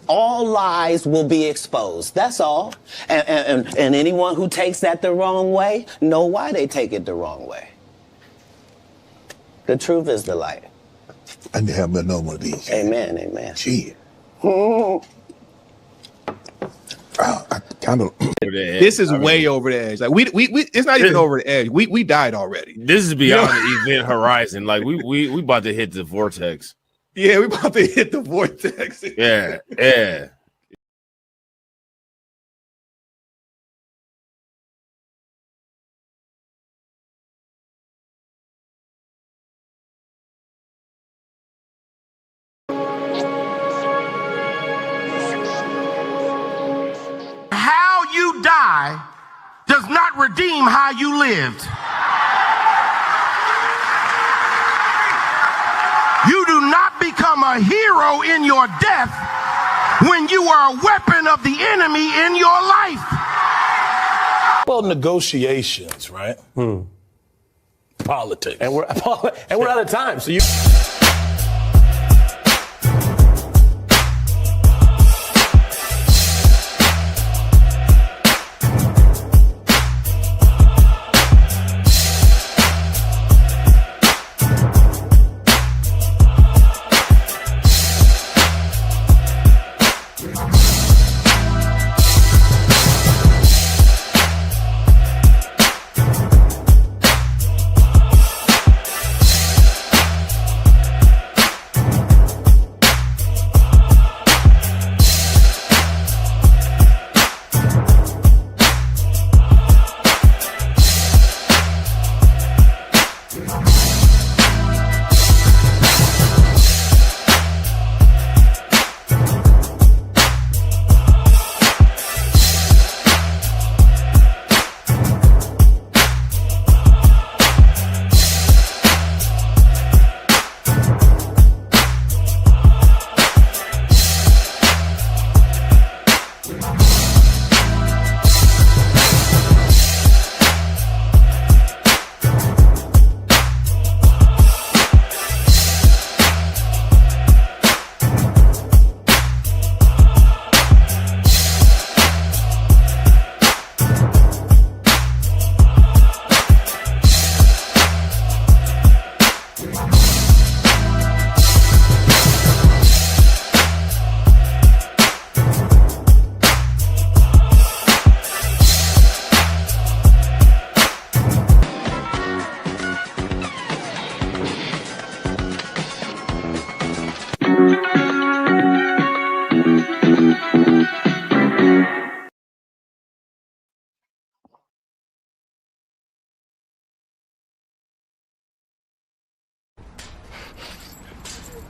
all lies will be exposed. That's all. And anyone who takes that the wrong way know why they take it the wrong way. The truth is the light. I need to have another one of these. Amen, amen. Gee. I kind of. This is way over the edge. Like we it's not even over the edge. We died already. This is beyond the event horizon. Like we about to hit the vortex. Yeah, we about to hit the vortex. Yeah. How you die does not redeem how you lived. You do not become a hero in your death when you are a weapon of the enemy in your life. Well, negotiations, right? Politics. And we're out of time. So you.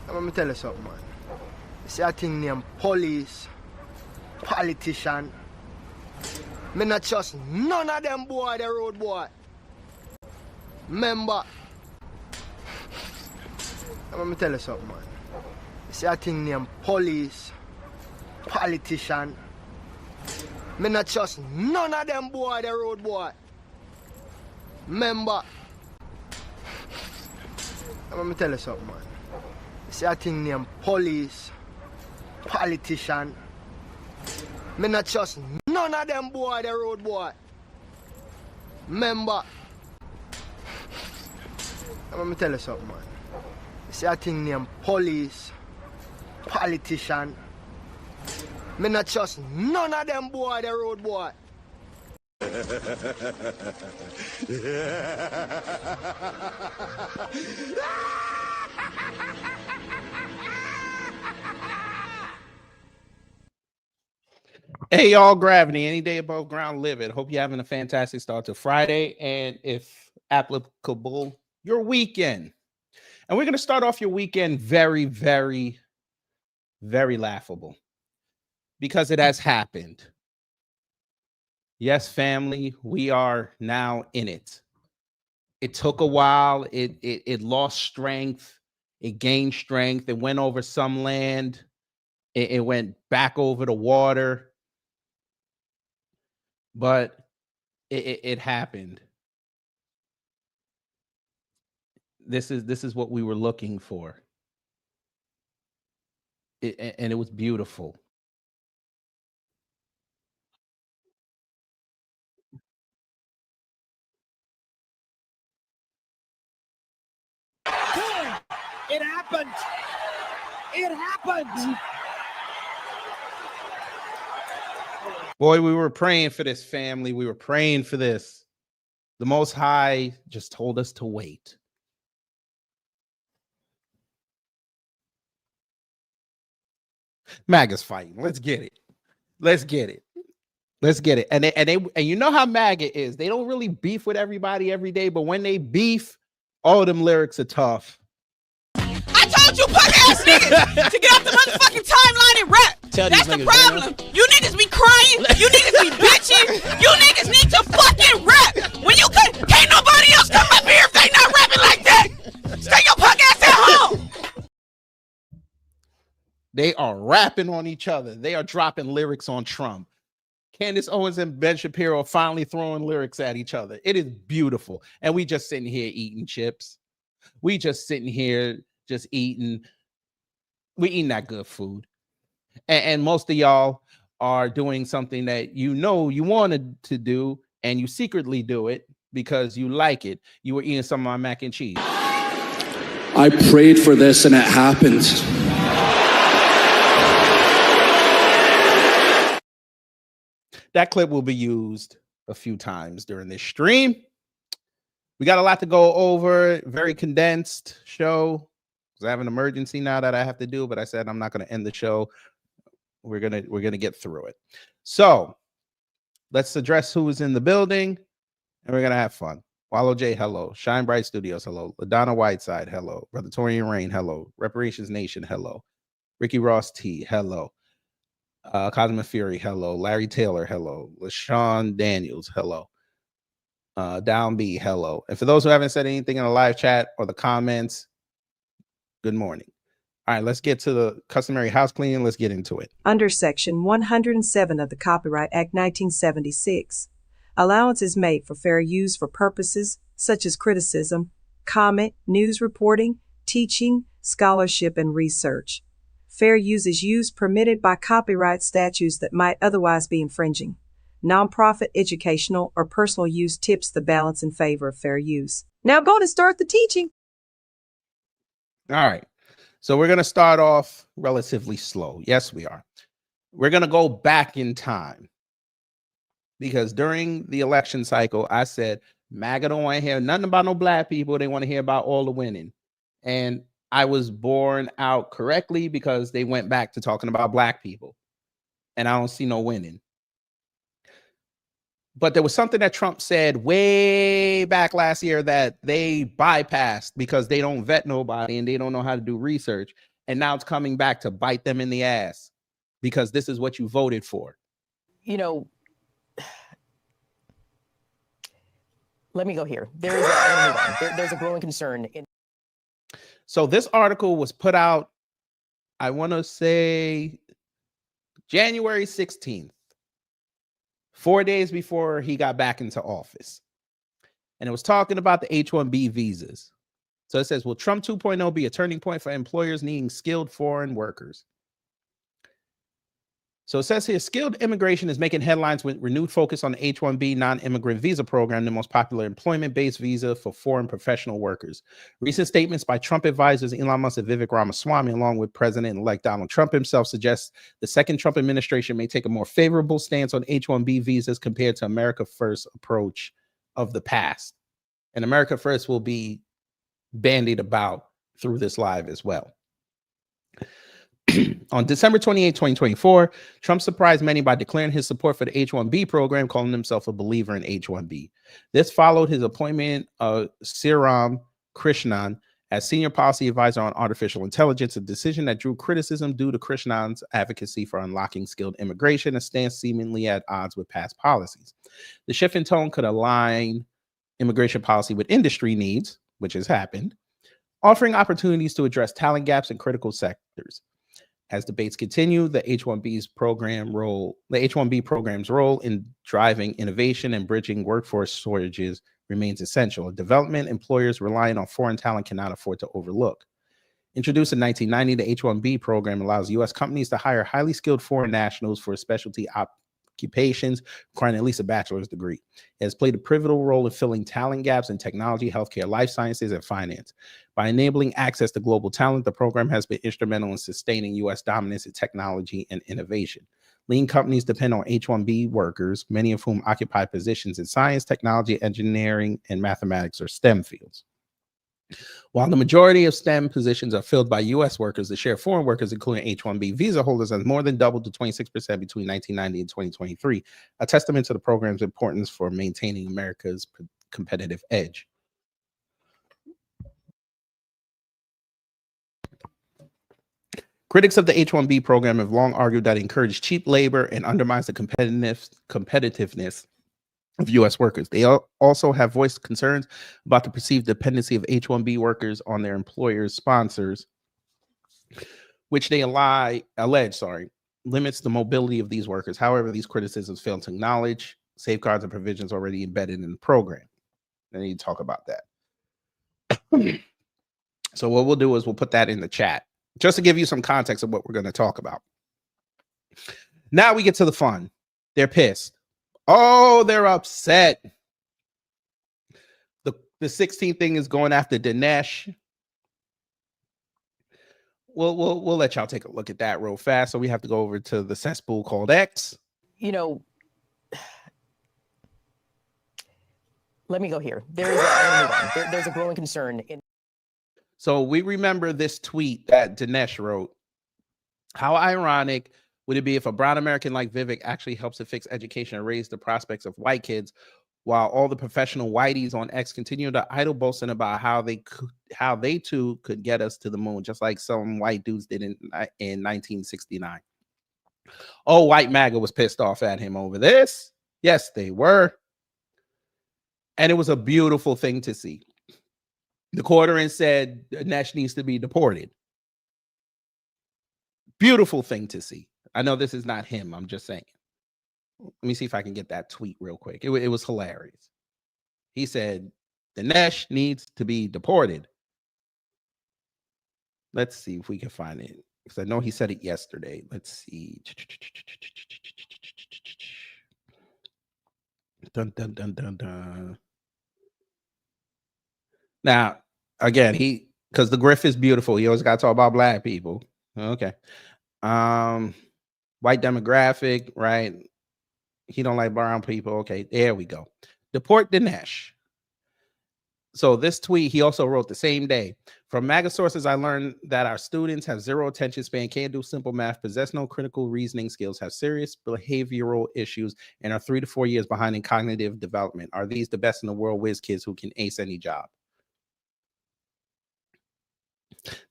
Let me tell you something, man. You see a thing named police, politician. Me not trust none of them boy, the road boy. Remember. Let me tell you something, man. You see a thing named police, politician. Me not trust none of them boy, the road boy. Remember. Let me tell you something, man. You see a thing named police, politician. Me not trust none of them boy, the road boy. Remember. Let me tell you something, man. You see a thing named police, politician. Me not trust none of them boy, the road boy. Hey, y'all, Gravity, any day above ground, live it. Hope you're having a fantastic start to Friday, and if applicable, your weekend. And we're going to start off your weekend very, very, very laughable because it has happened. Yes, family, we are now in it. It took a while. It lost strength. It gained strength. It went over some land. It went back over the water. But it happened. This is what we were looking for. And it was beautiful. It happened. It happened. Boy, we were praying for this, family. We were praying for this. The Most High just told us to wait. MAGA's fighting. Let's get it. Let's get it. Let's get it. And you know how MAGA is. They don't really beef with everybody every day, but when they beef, all of them lyrics are tough. I told you punk ass niggas to get off the motherfucking timeline and rap. That's the problem. You niggas be crying. You niggas be bitching. You niggas need to fucking rap. When you can't nobody else come up here if they not rapping like that. Stay your punk ass at home. They are rapping on each other. They are dropping lyrics on Trump. Candace Owens and Ben Shapiro are finally throwing lyrics at each other. It is beautiful. And we just sitting here eating chips. We just sitting here just eating. We eating that good food. And most of y'all are doing something that you know you wanted to do and you secretly do it because you like it. You were eating some of my mac and cheese. I prayed for this and it happened. That clip will be used a few times during this stream. We got a lot to go over. Very condensed show. I have an emergency now that I have to do, but I said I'm not going to end the show. We're gonna get through it. So let's address who is in the building, and we're gonna have fun. Wallow J, hello. Shine Bright Studios, hello. LaDonna Whiteside, hello. Brother Torian Rain, hello. Reparations Nation, hello. Ricky Ross T, hello. Cosmic Fury, hello. Larry Taylor, hello. LaShawn Daniels, hello. Down B, hello. And for those who haven't said anything in the live chat or the comments, good morning. All right, let's get to the customary house cleaning. Let's get into it. Under Section 107 of the Copyright Act 1976, allowance is made for fair use for purposes such as criticism, comment, news reporting, teaching, scholarship, and research. Fair use is use permitted by copyright statutes that might otherwise be infringing. Nonprofit, educational, or personal use tips the balance in favor of fair use. Now go to start the teaching. All right. So we're going to start off relatively slow. Yes, we are. We're going to go back in time because during the election cycle, I said, MAGA don't want to hear nothing about no black people. They want to hear about all the winning. And I was borne out correctly because they went back to talking about black people. And I don't see no winning. But there was something that Trump said way back last year that they bypassed because they don't vet nobody and they don't know how to do research. And now it's coming back to bite them in the ass because this is what you voted for. You know, let me go here. There's a growing concern. So this article was put out, I want to say, January 16th. 4 days before he got back into office. And it was talking about the H-1B visas. So it says, will Trump 2.0 be a turning point for employers needing skilled foreign workers? So it says here, skilled immigration is making headlines with renewed focus on the H-1B non-immigrant visa program, the most popular employment-based visa for foreign professional workers. Recent statements by Trump advisors Elon Musk and Vivek Ramaswamy, along with President-elect Donald Trump himself, suggest the second Trump administration may take a more favorable stance on H-1B visas compared to America First approach of the past. And America First will be bandied about through this live as well. On December 28, 2024, Trump surprised many by declaring his support for the H-1B program, calling himself a believer in H-1B. This followed his appointment of Sriram Krishnan as senior policy advisor on artificial intelligence, a decision that drew criticism due to Krishnan's advocacy for unlocking skilled immigration, a stance seemingly at odds with past policies. The shift in tone could align immigration policy with industry needs, which has happened, offering opportunities to address talent gaps in critical sectors. As debates continue, the H-1B program's role in driving innovation and bridging workforce shortages remains essential, a development employers relying on foreign talent cannot afford to overlook. Introduced in 1990, the H-1B program allows U.S. companies to hire highly skilled foreign nationals for specialty occupations requiring at least a bachelor's degree. It has played a pivotal role in filling talent gaps in technology, healthcare, life sciences, and finance. By enabling access to global talent, the program has been instrumental in sustaining U.S. dominance in technology and innovation. Lean companies depend on H-1B workers, many of whom occupy positions in science, technology, engineering, and mathematics or STEM fields. While the majority of STEM positions are filled by U.S. workers, the share of foreign workers, including H-1B visa holders, has more than doubled to 26% between 1990 and 2023, a testament to the program's importance for maintaining America's competitive edge. Critics of the H-1B program have long argued that it encourages cheap labor and undermines the competitiveness of U.S. workers. They also have voiced concerns about the perceived dependency of H-1B workers on their employers' sponsors, which they allege limits the mobility of these workers. However, these criticisms fail to acknowledge safeguards and provisions already embedded in the program. I need to talk about that. So what we'll do is we'll put that in the chat, just to give you some context of what we're going to talk about. Now we get to the fun. They're pissed. Oh, they're upset. The 16th thing is going after Dinesh. We'll let y'all take a look at that real fast. So we have to go over to the cesspool called X. You know, let me go here. There's a growing concern in. So we remember this tweet that Dinesh wrote. How ironic would it be if a brown American like Vivek actually helps to fix education and raise the prospects of white kids, while all the professional whiteys on X continue to idle boasting about how they too could get us to the moon, just like some white dudes did in 1969. Oh, white MAGA was pissed off at him over this. Yes, they were. And it was a beautiful thing to see. The Quarterin said Dinesh needs to be deported. Beautiful thing to see. I know this is not him. I'm just saying. Let me see if I can get that tweet real quick. It was hilarious. He said, Dinesh needs to be deported. Let's see if we can find it. Because I know he said it yesterday. Let's see. Dun, dun, dun, dun, dun. Now, again, because the Griff is beautiful. He always got to talk about black people. Okay. White demographic, right? He don't like brown people. Okay, there we go. Deport Dinesh. So this tweet, he also wrote the same day. From MAGA sources, I learned that our students have zero attention span, can't do simple math, possess no critical reasoning skills, have serious behavioral issues, and are 3 to 4 years behind in cognitive development. Are these the best in the world whiz kids who can ace any job?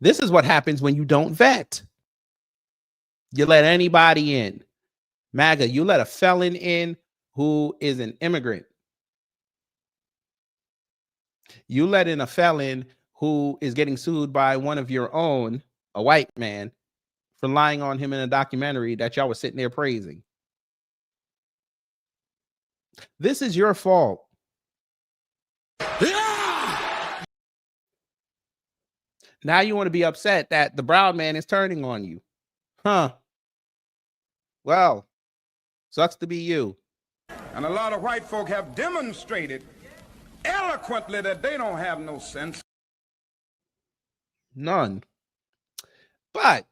This is what happens when you don't vet. You let anybody in. MAGA, you let a felon in who is an immigrant. You let in a felon who is getting sued by one of your own, a white man, for lying on him in a documentary that y'all was sitting there praising. This is your fault. Now you want to be upset that the brown man is turning on you. Huh. Well, sucks to be you. And a lot of white folk have demonstrated eloquently that they don't have no sense. None. But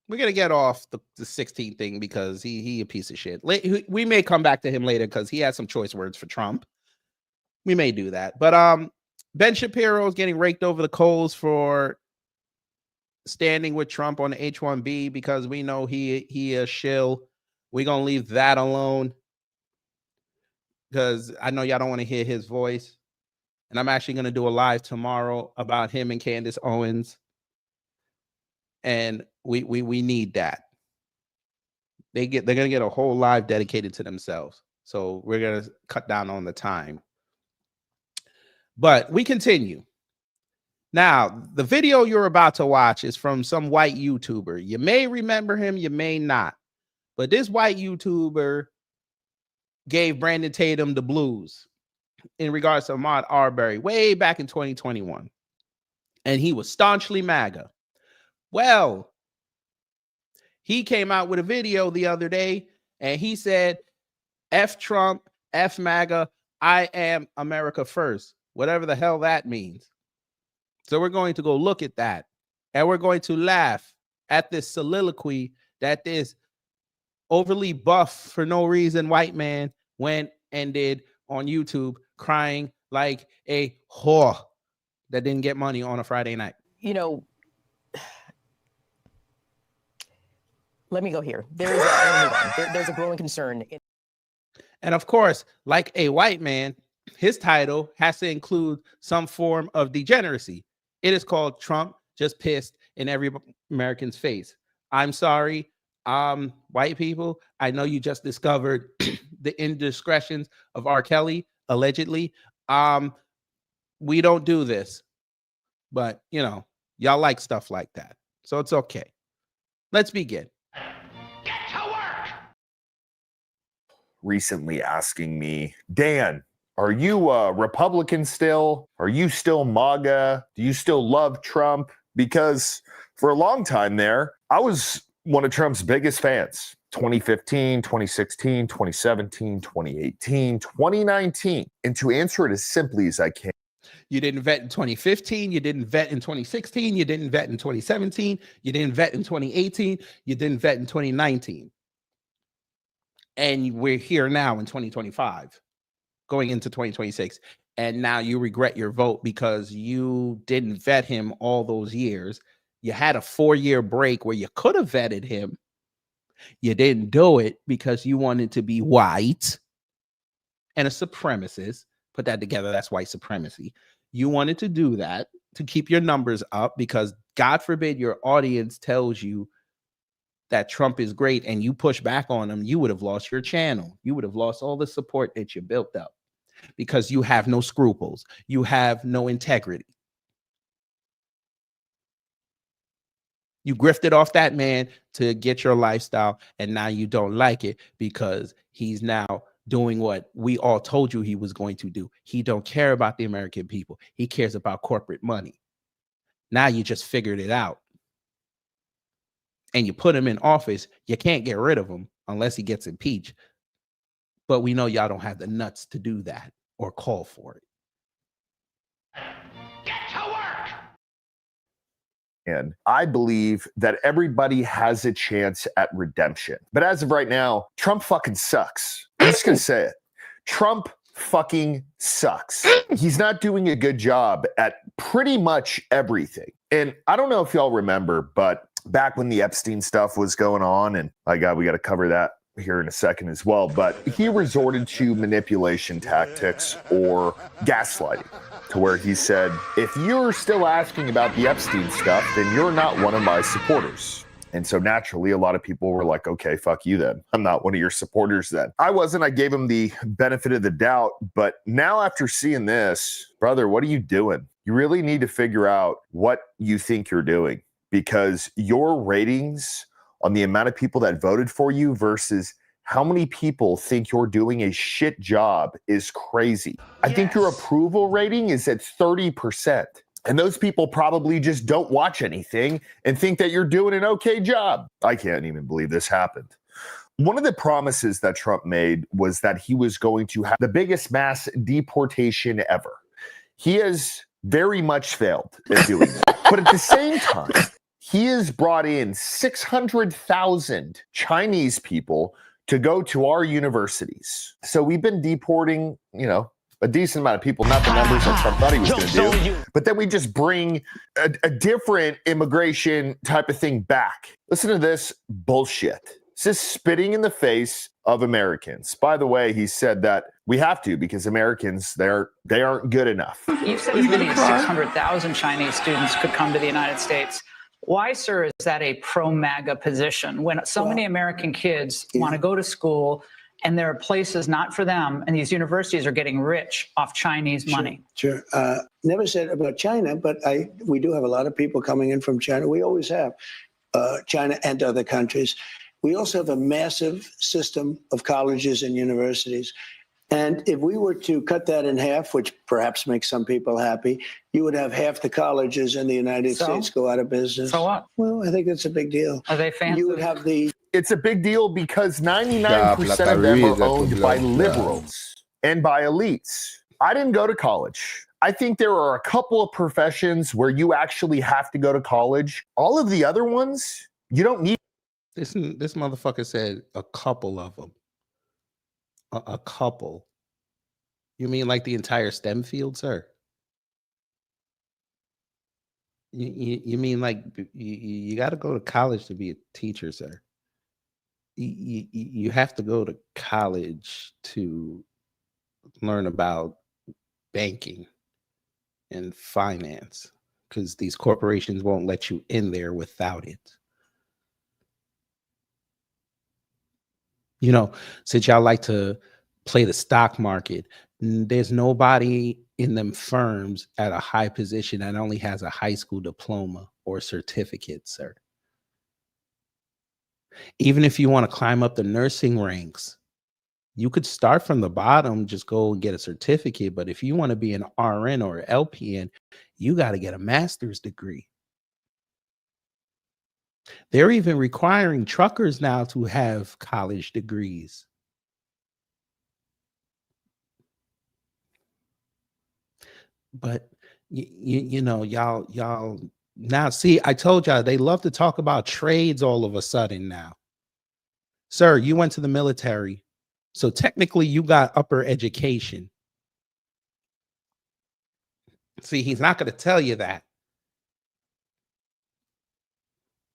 we're going to get off the 16th thing because he a piece of shit. We may come back to him later because he has some choice words for Trump. We may do that. But Ben Shapiro is getting raked over the coals for standing with Trump on the H-1B because we know he a shill. We're going to leave that alone because I know y'all don't want to hear his voice. And I'm actually going to do a live tomorrow about him and Candace Owens. And we need that. They're going to get a whole live dedicated to themselves. So we're going to cut down on the time. But we continue. Now, the video you're about to watch is from some white YouTuber. You may remember him, you may not. But this white YouTuber gave Brandon Tatum the blues in regards to Ahmaud Arbery way back in 2021. And he was staunchly MAGA. Well, he came out with a video the other day and he said, F Trump, F MAGA, I am America first, whatever the hell that means. So we're going to go look at that and we're going to laugh at this soliloquy that this overly buff for no reason white man went and did on YouTube, crying like a whore that didn't get money on a Friday night. You know, let me go here. There's a growing concern. And of course, like a white man, his title has to include some form of degeneracy. It is called Trump just pissed in every American's face. I'm sorry, white people. I know you just discovered the indiscretions of R. Kelly, allegedly. We don't do this, but you know, y'all like stuff like that. So it's okay. Let's begin. Recently asking me, Dan, are you a Republican still? Are you still MAGA? Do you still love Trump? Because for a long time there, I was one of Trump's biggest fans. 2015, 2016, 2017, 2018, 2019. And to answer it as simply as I can. You didn't vet in 2015. You didn't vet in 2016. You didn't vet in 2017. You didn't vet in 2018. You didn't vet in 2019. And we're here now in 2025, going into 2026. And now you regret your vote because you didn't vet him all those years. You had a 4-year break where you could have vetted him. You didn't do it because you wanted to be white and a supremacist. Put that together. That's white supremacy. You wanted to do that to keep your numbers up because God forbid your audience tells you that Trump is great and you push back on him, you would have lost your channel. You would have lost all the support that you built up because you have no scruples. You have no integrity. You grifted off that man to get your lifestyle, and now you don't like it because he's now doing what we all told you he was going to do. He don't care about the American people. He cares about corporate money. Now you just figured it out. And you put him in office, you can't get rid of him unless he gets impeached. But we know y'all don't have the nuts to do that or call for it. Get to work! And I believe that everybody has a chance at redemption. But as of right now, Trump fucking sucks. I'm just going to say it. Trump fucking sucks. He's not doing a good job at pretty much everything. And I don't know if y'all remember, but back when the Epstein stuff was going on, and we got to cover that here in a second as well, but he resorted to manipulation tactics or gaslighting to where he said, if you're still asking about the Epstein stuff, then you're not one of my supporters. And so naturally, a lot of people were like, okay, fuck you then. I'm not one of your supporters then. I wasn't. I gave him the benefit of the doubt. But now after seeing this, brother, what are you doing? You really need to figure out what you think you're doing, because your ratings on the amount of people that voted for you versus how many people think you're doing a shit job is crazy. Yes. I think your approval rating is at 30%. And those people probably just don't watch anything and think that you're doing an okay job. I can't even believe this happened. One of the promises that Trump made was that he was going to have the biggest mass deportation ever. He has very much failed at doing that. But at the same time, he has brought in 600,000 Chinese people to go to our universities. So we've been deporting, a decent amount of people, not the numbers that Trump thought he was going to do. But then we just bring a different immigration type of thing back. Listen to this bullshit. This is spitting in the face of Americans. By the way, he said that we have to because Americans, they aren't good enough. You've said as many as 600,000 Chinese students could come to the United States. Why, sir, is that a pro-MAGA position when so many American kids want to go to school and there are places not for them, and these universities are getting rich off Chinese money? Sure. Never said about China, but we do have a lot of people coming in from China. We always have, China and other countries. We also have a massive system of colleges and universities. And if we were to cut that in half, which perhaps makes some people happy, you would have half the colleges in the United States go out of business. So what? Well, I think it's a big deal. Are they fans? You would have the. It's a big deal because 99% of them are owned by liberals and by elites. I didn't go to college. I think there are a couple of professions where you actually have to go to college. All of the other ones, you don't need. This motherfucker said a couple of them. A couple. You mean like the entire STEM field, sir? You mean like you got to go to college to be a teacher, sir? You have to go to college to learn about banking and finance because these corporations won't let you in there without it. You know, since y'all like to play the stock market, there's nobody in them firms at a high position that only has a high school diploma or certificate, sir. Even if you want to climb up the nursing ranks, you could start from the bottom, just go and get a certificate. But if you want to be an RN or LPN, you got to get a master's degree. They're even requiring truckers now to have college degrees. But you know, y'all now see, I told y'all they love to talk about trades all of a sudden now. Sir, you went to the military, so technically you got upper education. See, he's not going to tell you that.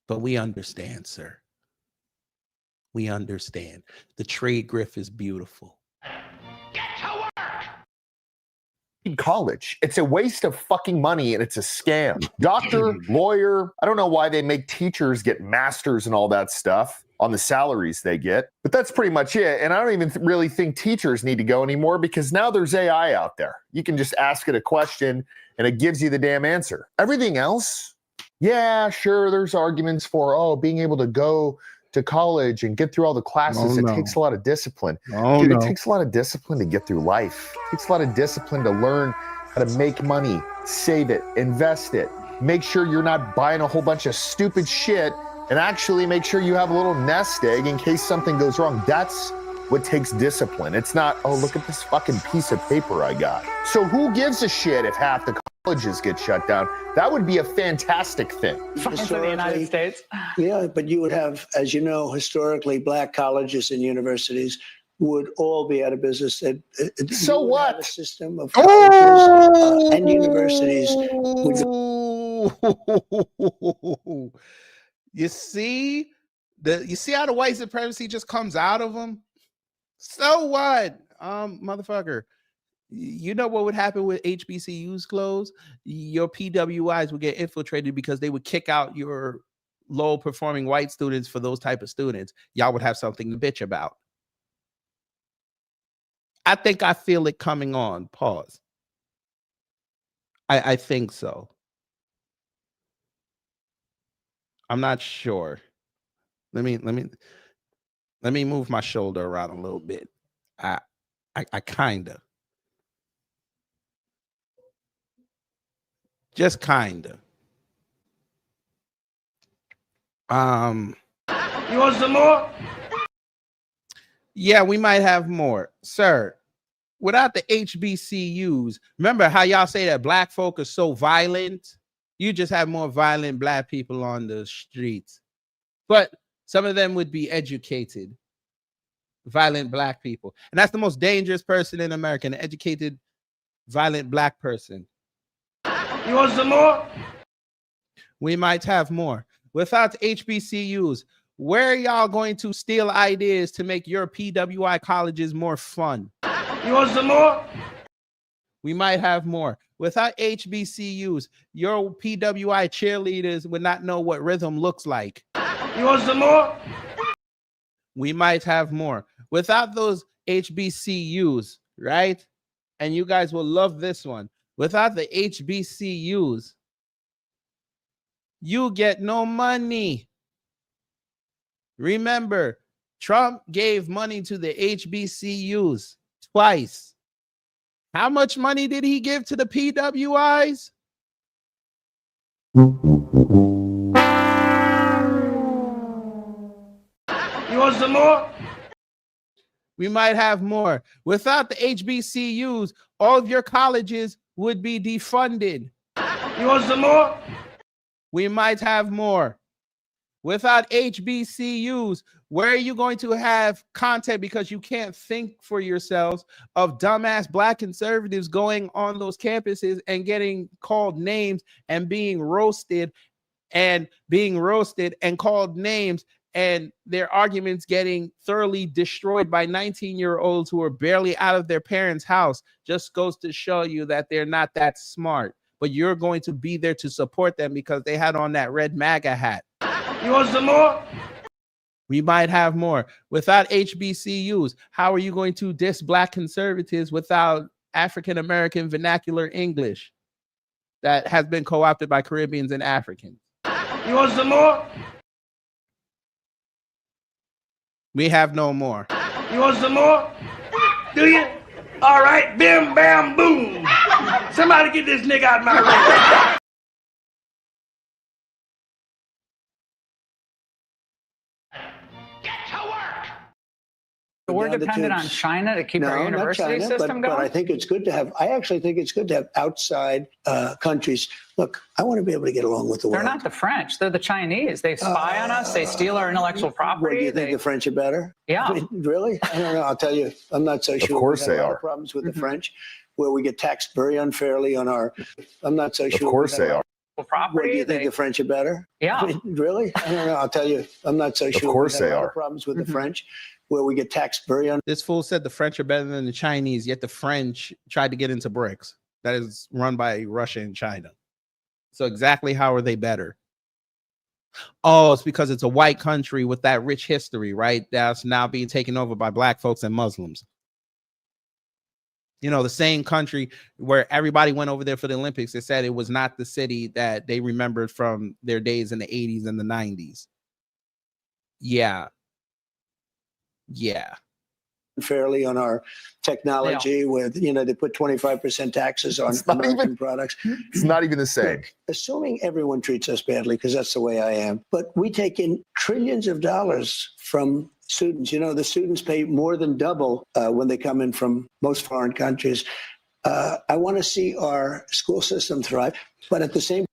But we understand, sir. We understand. The trade grift is beautiful. College. It's a waste of fucking money and it's a scam. Doctor, lawyer, I don't know why they make teachers get masters and all that stuff on the salaries they get, but that's pretty much it. And I don't even really think teachers need to go anymore because now there's AI out there. You can just ask it a question and it gives you the damn answer. Everything else, yeah, sure, there's arguments for, being able to go to college and get through all the classes. It takes a lot of discipline. Dude, it takes a lot of discipline to get through life. It takes a lot of discipline to learn how to make money, save it, invest it, make sure you're not buying a whole bunch of stupid shit, and actually make sure you have a little nest egg in case something goes wrong. That's what takes discipline. It's not, oh, look at this fucking piece of paper I got. So who gives a shit if half the colleges get shut down? That would be a fantastic thing. For the United States. Yeah, but you would have, as you know, historically, black colleges and universities would all be out of business. So what? A system of colleges and universities would. You see how the white supremacy just comes out of them? So what? Motherfucker. You know what would happen with HBCUs closed? Your PWIs would get infiltrated because they would kick out your low performing white students for those type of students. Y'all would have something to bitch about. I think I feel it coming on. Pause. I think so. I'm not sure. Let me move my shoulder around a little bit. I kinda. Just kinda. You want some more? Yeah, we might have more. Sir, without the HBCUs, remember how y'all say that black folk are so violent? You just have more violent black people on the streets. But some of them would be educated, violent black people. And that's the most dangerous person in America, an educated, violent black person. You want some more? We might have more. Without HBCUs, where are y'all going to steal ideas to make your PWI colleges more fun? You want some more? We might have more. Without HBCUs, your PWI cheerleaders would not know what rhythm looks like. You want some more? We might have more. Without those HBCUs, right? And you guys will love this one. Without the HBCUs, you get no money. Remember, Trump gave money to the HBCUs Twice. How much money did he give to the PWIs? You want some more? We might have more. Without the HBCUs, all of your colleges would be defunded. You want some more? We might have more. Without HBCUs, where are you going to have content, because you can't think for yourselves, of dumbass black conservatives going on those campuses and getting called names and being roasted and called names, and their arguments getting thoroughly destroyed by 19-year-olds who are barely out of their parents' house? Just goes to show you that they're not that smart. But you're going to be there to support them because they had on that red MAGA hat. You want some more? We might have more. Without HBCUs, how are you going to diss black conservatives without African-American vernacular English that has been co-opted by Caribbeans and Africans? You want some more? We have no more. You want some more? Do you? All right, bim, bam, boom. Somebody get this nigga out of my room. So we're dependent on China to keep our university system going? But I think it's good to have, I actually think it's good to have outside countries. Look, I want to be able to get along with the world. They're not the French. They're the Chinese. They spy on us. They steal our intellectual property. Do you think the French are better? Yeah. I mean, really? I don't know. I'll tell you, I'm not so sure. Of course they are. Problems with the French, where we get taxed very unfairly on our, I'm not so sure. Of course they are. Property. Do you think the French are better? Yeah. I mean, really? I don't know. I'll tell you, I'm not so sure. Of course they are. Problems with the French, where we get taxed very This fool said the French are better than the Chinese, yet the French tried to get into BRICS. That is run by Russia and China. So exactly how are they better? Oh, it's because it's a white country with that rich history, right? That's now being taken over by black folks and Muslims. You know, the same country where everybody went over there for the Olympics. They said it was not the city that they remembered from their days in the 80s and the 90s. Yeah. Yeah. Fairly on our technology with, you know, they put 25% taxes on American products. It's not even the same. Assuming everyone treats us badly, because that's the way I am, but we take in trillions of dollars from students. You know, the students pay more than double when they come in from most foreign countries. I want to see our school system thrive, but at the same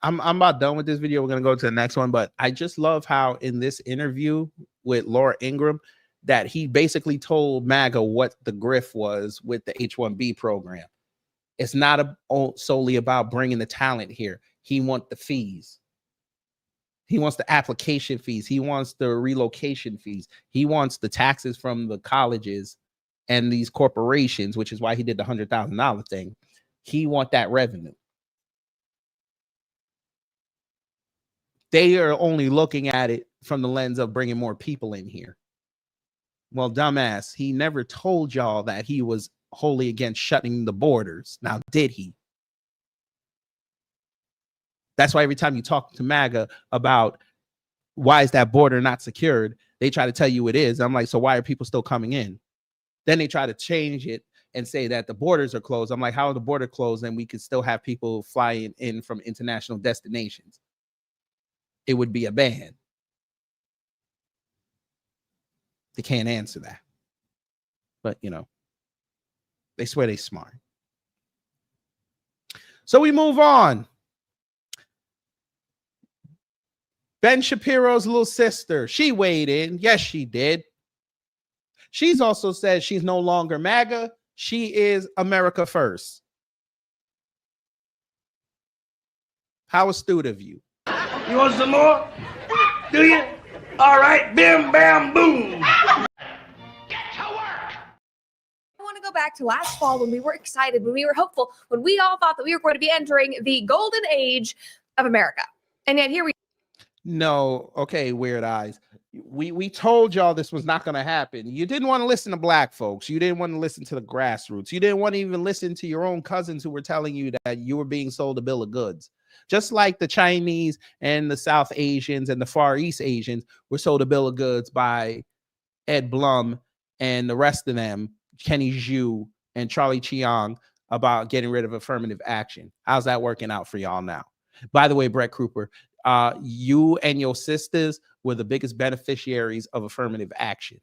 I'm about done with this video. We're gonna go to the next one, but I just love how in this interview with Laura Ingraham that he basically told MAGA what the grift was with the H-1B program. It's not solely about bringing the talent here. He wants the fees. He wants the application fees. He wants the relocation fees. He wants the taxes from the colleges and these corporations, which is why he did the $100,000 thing. He wants that revenue. They are only looking at it from the lens of bringing more people in here. Well, dumbass, he never told y'all that he was wholly against shutting the borders. Now, did he? That's why every time you talk to MAGA about why is that border not secured, they try to tell you it is. I'm like, so why are people still coming in? Then they try to change it and say that the borders are closed. I'm like, how are the border closed and we could still have people flying in from international destinations? It would be a ban. They can't answer that. But, you know, they swear they're smart. So we move on. Ben Shapiro's little sister, she weighed in. Yes, she did. She's also said she's no longer MAGA. She is America first. How astute of you. You want some more? Do you? All right, bim, bam, boom. I want to go back to last fall when we were excited, when we were hopeful, when we all thought that we were going to be entering the golden age of America. And yet here we No, okay, weird eyes. We told y'all this was not going to happen. You didn't want to listen to black folks. You didn't want to listen to the grassroots. You didn't want to even listen to your own cousins who were telling you that you were being sold a bill of goods. Just like the Chinese and the South Asians and the Far East Asians were sold a bill of goods by Ed Blum and the rest of them, Kenny Zhu and Charlie Chiang, about getting rid of affirmative action. How's that working out for y'all now? By the way, Brett Cooper, you and your sisters were the biggest beneficiaries of affirmative action.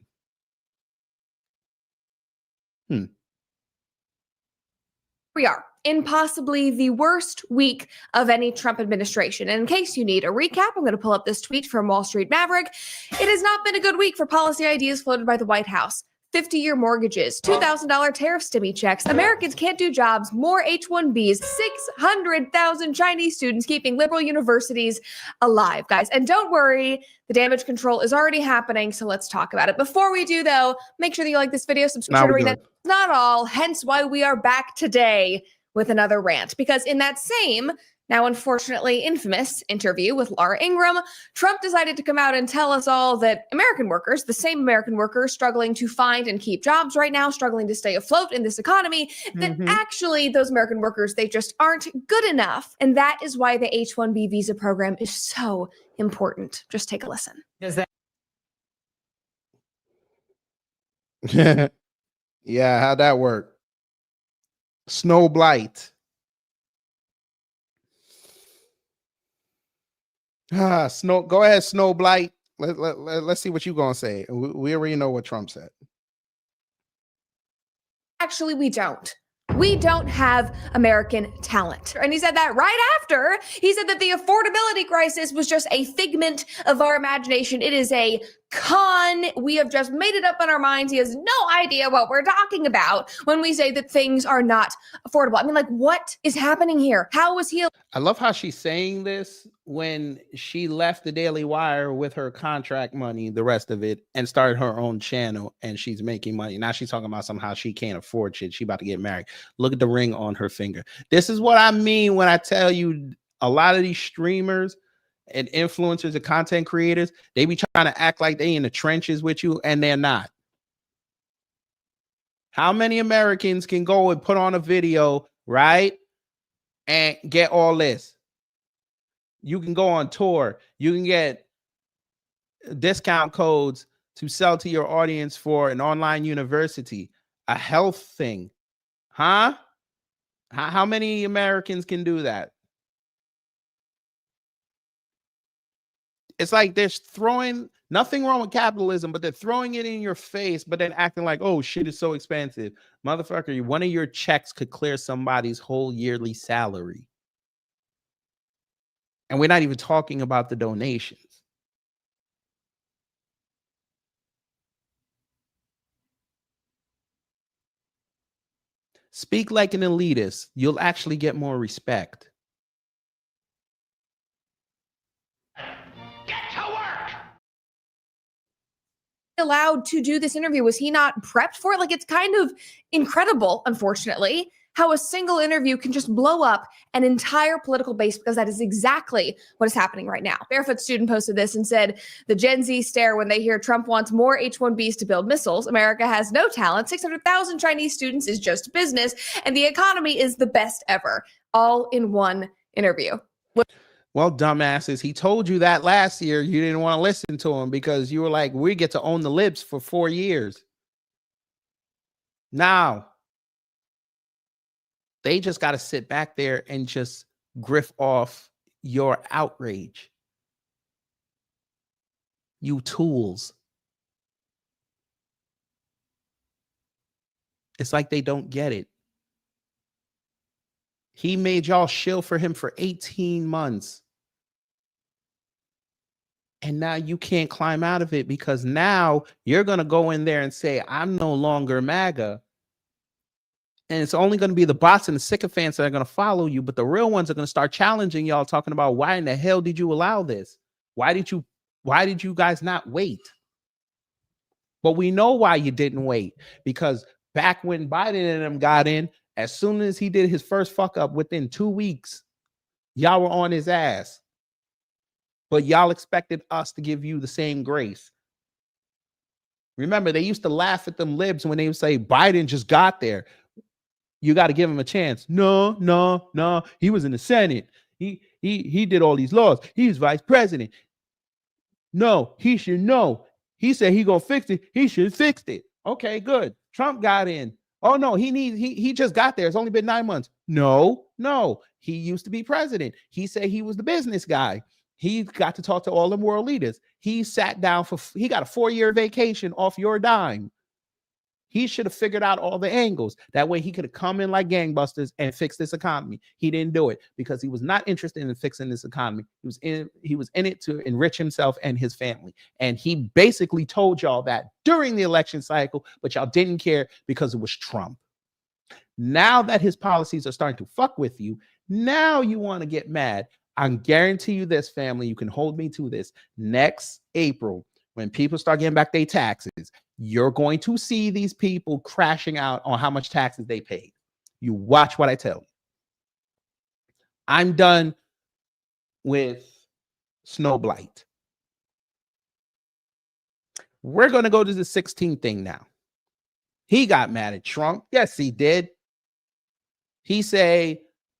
We are in possibly the worst week of any Trump administration. And in case you need a recap, I'm going to pull up this tweet from Wall Street Maverick. It has not been a good week for policy ideas floated by the White House. 50-year mortgages, $2,000 tariff stimmy checks, Americans can't do jobs, more H-1Bs, 600,000 Chinese students keeping liberal universities alive, guys. And don't worry, the damage control is already happening, so let's talk about it. Before we do, though, make sure that you like this video, subscribe to That's not all, hence why we are back today with another rant. Because in that same, now unfortunately infamous interview with Laura Ingraham, Trump decided to come out and tell us all that American workers, the same American workers struggling to find and keep jobs right now, struggling to stay afloat in this economy, that actually those American workers, they just aren't good enough. And that is why the H-1B visa program is so important. Just take a listen. Is that Yeah, how'd that work? Snow blight. Snow. Go ahead, Snow Blight. Let's see what you're gonna say. We already know what Trump said. Actually, we don't. We don't have American talent. And he said that right after he said that the affordability crisis was just a figment of our imagination. It is a con. We have just made it up in our minds. He has no idea what we're talking about when we say that things are not affordable. I mean, like, what is happening here? How was he? I love how she's saying this when she left the Daily Wire with her contract money, the rest of it, and started her own channel, and she's making money. Now she's talking about somehow she can't afford shit. She about to get married. Look at the ring on her finger. This is what I mean when I tell you a lot of these streamers and influencers and content creators, they be trying to act like they in the trenches with you, and they're not. How many Americans can go and put on a video, right, and get all this? You can go on tour. You can get discount codes to sell to your audience for an online university, a health thing. Huh? How many Americans can do that? It's like they're throwing nothing wrong with capitalism, but they're throwing it in your face, but then acting like, oh, shit is so expensive. Motherfucker, one of your checks could clear somebody's whole yearly salary. And we're not even talking about the donations. Speak like an elitist. You'll actually get more respect. Allowed to do this interview? Was he not prepped for it? Like, it's kind of incredible, unfortunately, how a single interview can just blow up an entire political base, because that is exactly what is happening right now. Barefoot Student posted this and said, the Gen Z stare when they hear Trump wants more H-1Bs to build missiles. America has no talent. 600,000 Chinese students is just business. And the economy is the best ever. All in one interview. Well, dumbasses, he told you that last year. You didn't want to listen to him because you were like, we get to own the libs for 4 years. Now, they just got to sit back there and just griff off your outrage. You tools. It's like they don't get it. He made y'all shill for him for 18 months. And now you can't climb out of it, because now you're going to go in there and say, I'm no longer MAGA. And it's only going to be the bots and the sycophants that are going to follow you. But the real ones are going to start challenging y'all, talking about, why in the hell did you allow this? Why did you guys not wait? But we know why you didn't wait, because back when Biden and them got in, as soon as he did his first fuck up, within 2 weeks, y'all were on his ass. But y'all expected us to give you the same grace. Remember, they used to laugh at them libs when they would say, Biden just got there. You got to give him a chance. No. He was in the Senate. He did all these laws. He's vice president. No, he should know. He said he gonna fix it. He should have fixed it. Okay, good. Trump got in. Oh no, he just got there. It's only been 9 months. No. He used to be president. He said he was the business guy. He got to talk to all the world leaders. He sat down he got a 4-year vacation off your dime. He should have figured out all the angles. That way he could have come in like gangbusters and fixed this economy. He didn't do it because he was not interested in fixing this economy. He was in it to enrich himself and his family. And he basically told y'all that during the election cycle, but y'all didn't care because it was Trump. Now that his policies are starting to fuck with you, now you want to get mad. I guarantee you this, family, you can hold me to this. Next April, when people start getting back their taxes, you're going to see these people crashing out on how much taxes they paid. You watch what I tell you. I'm done with snow blight. We're going to go to the 16th thing now. He got mad at Trump. Yes, he did. He said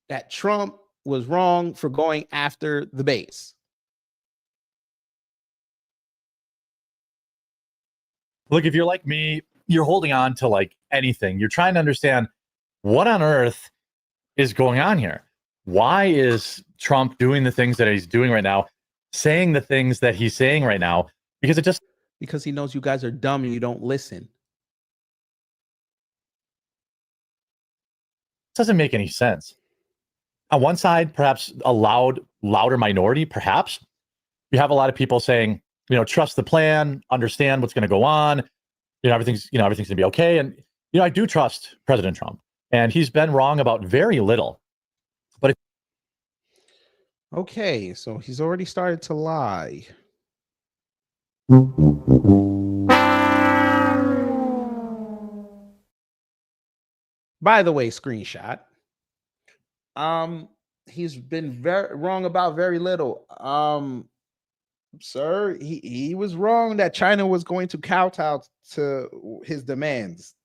that Trump was wrong for going after the base. Look, if you're like me, you're holding on to like anything. You're trying to understand what on earth is going on here. Why is Trump doing the things that he's doing right now, saying the things that he's saying right now? Because he knows you guys are dumb and you don't listen. Doesn't make any sense. On one side, perhaps a louder minority, perhaps you have a lot of people saying, trust the plan, understand what's going to go on. Everything's going to be okay. And, I do trust President Trump, and he's been wrong about very little. But okay, so he's already started to lie. By the way, screenshot. He's been very wrong about very little. Sir, he was wrong that China was going to kowtow to his demands.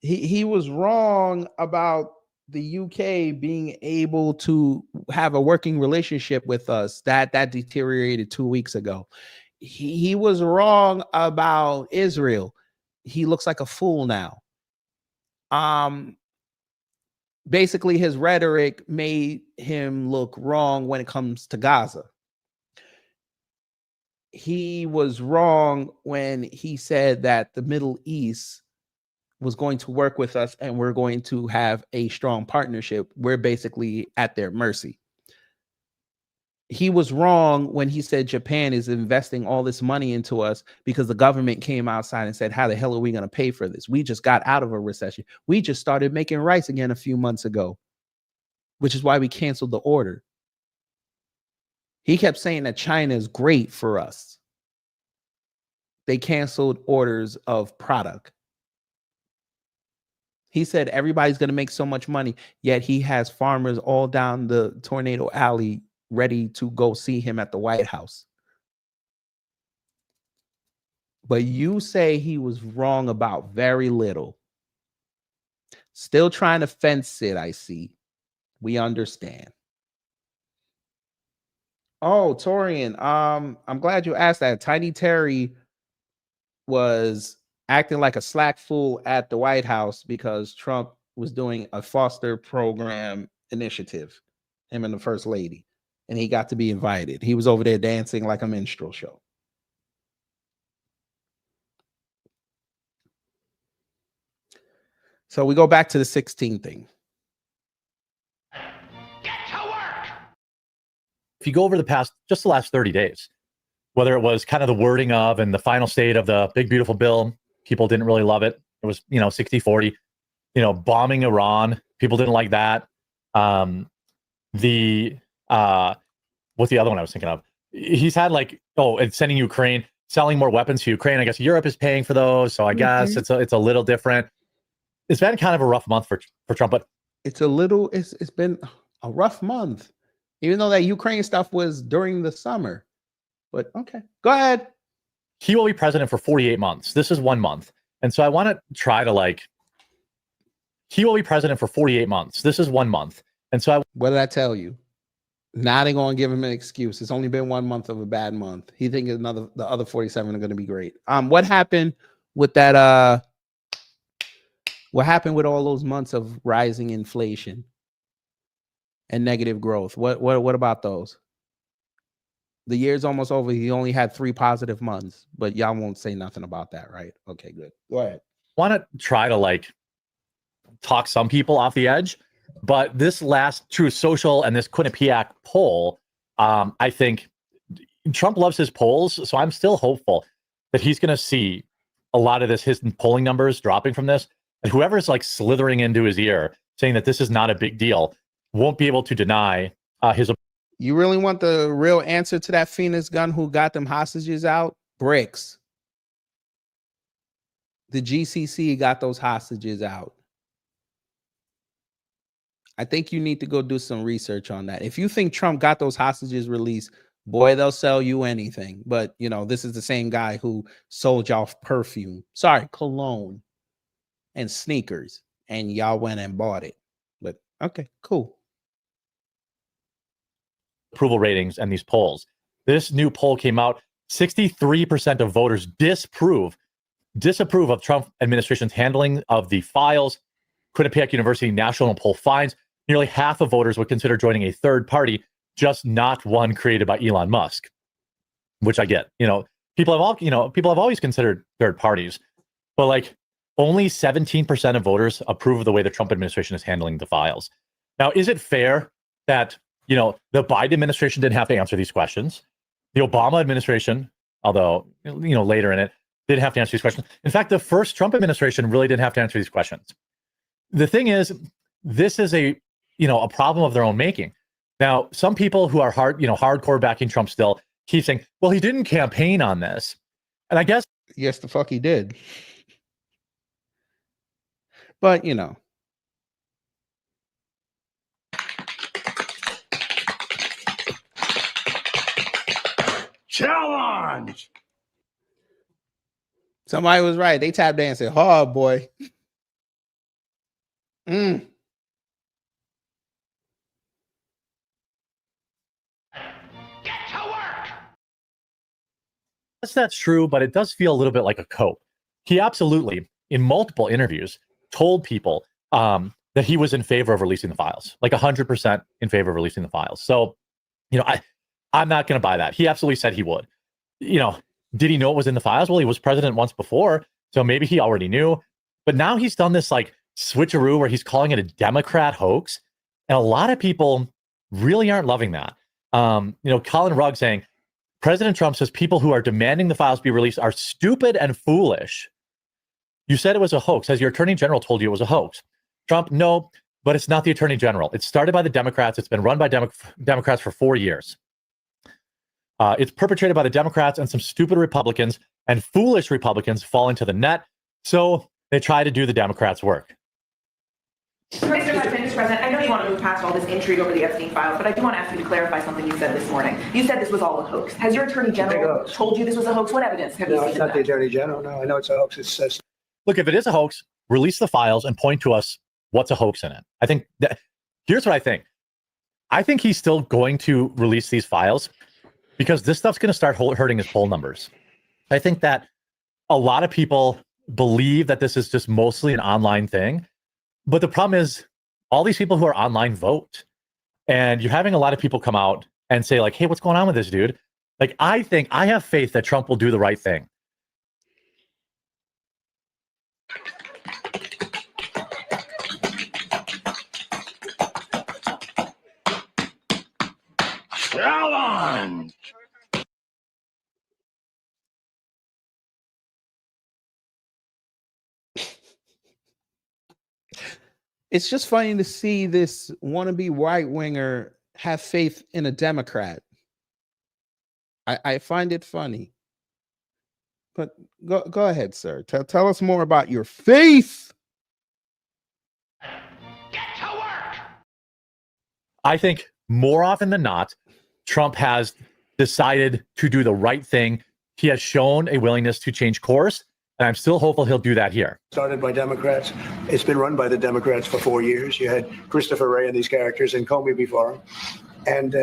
He was wrong about the UK being able to have a working relationship with us. That deteriorated 2 weeks ago. He was wrong about Israel. He looks like a fool now. Basically, his rhetoric made him look wrong when it comes to Gaza. He was wrong when he said that the Middle East was going to work with us and we're going to have a strong partnership. We're basically at their mercy. He was wrong when he said Japan is investing all this money into us because the government came outside and said, how the hell are we going to pay for this? We just got out of a recession. We just started making rice again a few months ago, which is why we canceled the order. He kept saying that China is great for us. They canceled orders of product. He said everybody's going to make so much money, yet he has farmers all down the Tornado Alley ready to go see him at the White House. But you say he was wrong about very little. Still trying to fence it, I see. We understand. Oh, Torian, I'm glad you asked that. Tiny Terry was acting like a slack fool at the White House because Trump was doing a foster program initiative, him and the First Lady, and he got to be invited. He was over there dancing like a minstrel show. So we go back to the 16 thing. if you go over just the last 30 days, whether it was kind of the wording of and the final state of the big, beautiful bill, people didn't really love it. It was, 60-40, bombing Iran. People didn't like that. What's the other one I was thinking of? He's had and sending Ukraine, selling more weapons to Ukraine. I guess Europe is paying for those. So I guess it's a little different. It's been kind of a rough month for Trump, but it's been a rough month, even though that Ukraine stuff was during the summer. But okay, go ahead. He will be president for 48 months. This is 1 month. And so I want to try to he will be president for 48 months. This is 1 month. And so what did I tell you? Now they're going to give him an excuse. It's only been 1 month of a bad month. He thinks the other 47 are going to be great. What happened with that? What happened with all those months of rising inflation and negative growth? What about those? The year's almost over. He only had 3 positive months, but y'all won't say nothing about that, right? Okay, good. Go ahead. Want to try to like talk some people off the edge, but this last True Social and this Quinnipiac poll, I think Trump loves his polls, so I'm still hopeful that he's going to see a lot of his polling numbers dropping from this, and whoever's like slithering into his ear saying that this is not a big deal won't be able to deny his. You really want the real answer to that Phoenix gun who got them hostages out? Bricks. The GCC got those hostages out. I think you need to go do some research on that. If you think Trump got those hostages released, boy, they'll sell you anything. But, you know, this is the same guy who sold y'all perfume. Sorry, cologne and sneakers. And y'all went and bought it. But, okay, cool. Approval ratings and these polls. This new poll came out. 63% of voters disapprove of Trump administration's handling of the files. Quinnipiac University national poll finds nearly half of voters would consider joining a third party, just not one created by Elon Musk, which I get. You know, people have always considered third parties, but like only 17% of voters approve of the way the Trump administration is handling the files. Now, is it fair that, you know, the Biden administration didn't have to answer these questions? The Obama administration, although, you know, later in it, didn't have to answer these questions. In fact, the first Trump administration really didn't have to answer these questions. The thing is, this is a problem of their own making. Now, some people who are hardcore backing Trump still keep saying, well, he didn't campaign on this. And I guess, yes, the fuck he did. But, you know. Challenge. Somebody was right. They tap dancing hard, boy. Get to work. that's true, but it does feel a little bit like a cope. He absolutely, in multiple interviews, told people that he was in favor of releasing the files, like 100% in favor of releasing the files. So, you know, I'm not going to buy that. He absolutely said he would. You know, did he know it was in the files? Well, he was president once before, so maybe he already knew. But now he's done this like switcheroo where he's calling it a Democrat hoax, and a lot of people really aren't loving that. You know, Colin Rugg saying, President Trump says people who are demanding the files be released are stupid and foolish. You said it was a hoax. Has your attorney general told you it was a hoax? Trump, no, but it's not the attorney general. It started by the Democrats. It's been run by Democrats for 4 years. It's perpetrated by the Democrats and some stupid Republicans, and foolish Republicans fall into the net. So they try to do the Democrats' work. Mr. President, I know you want to move past all this intrigue over the Epstein files, but I do want to ask you to clarify something you said this morning. You said this was all a hoax. Has your attorney general told you this was a hoax? What evidence have you seen? No, it's not the attorney general. No, I know it's a hoax. It says. Look, if it is a hoax, release the files and point to us what's a hoax in it. I think that, here's what I think. I think he's still going to release these files because this stuff's going to start hurting his poll numbers. I think that a lot of people believe that this is just mostly an online thing. But the problem is all these people who are online vote. And you're having a lot of people come out and say like, hey, what's going on with this dude? Like, I have faith that Trump will do the right thing. Challenge. It's just funny to see this wannabe right-winger have faith in a Democrat. I find it funny. But go ahead, sir. Tell us more about your faith. Get to work. I think more often than not, Trump has decided to do the right thing. He has shown a willingness to change course, and I'm still hopeful he'll do that here. Started by Democrats. It's been run by the Democrats for 4 years. You had Christopher Wray and these characters and Comey before him. and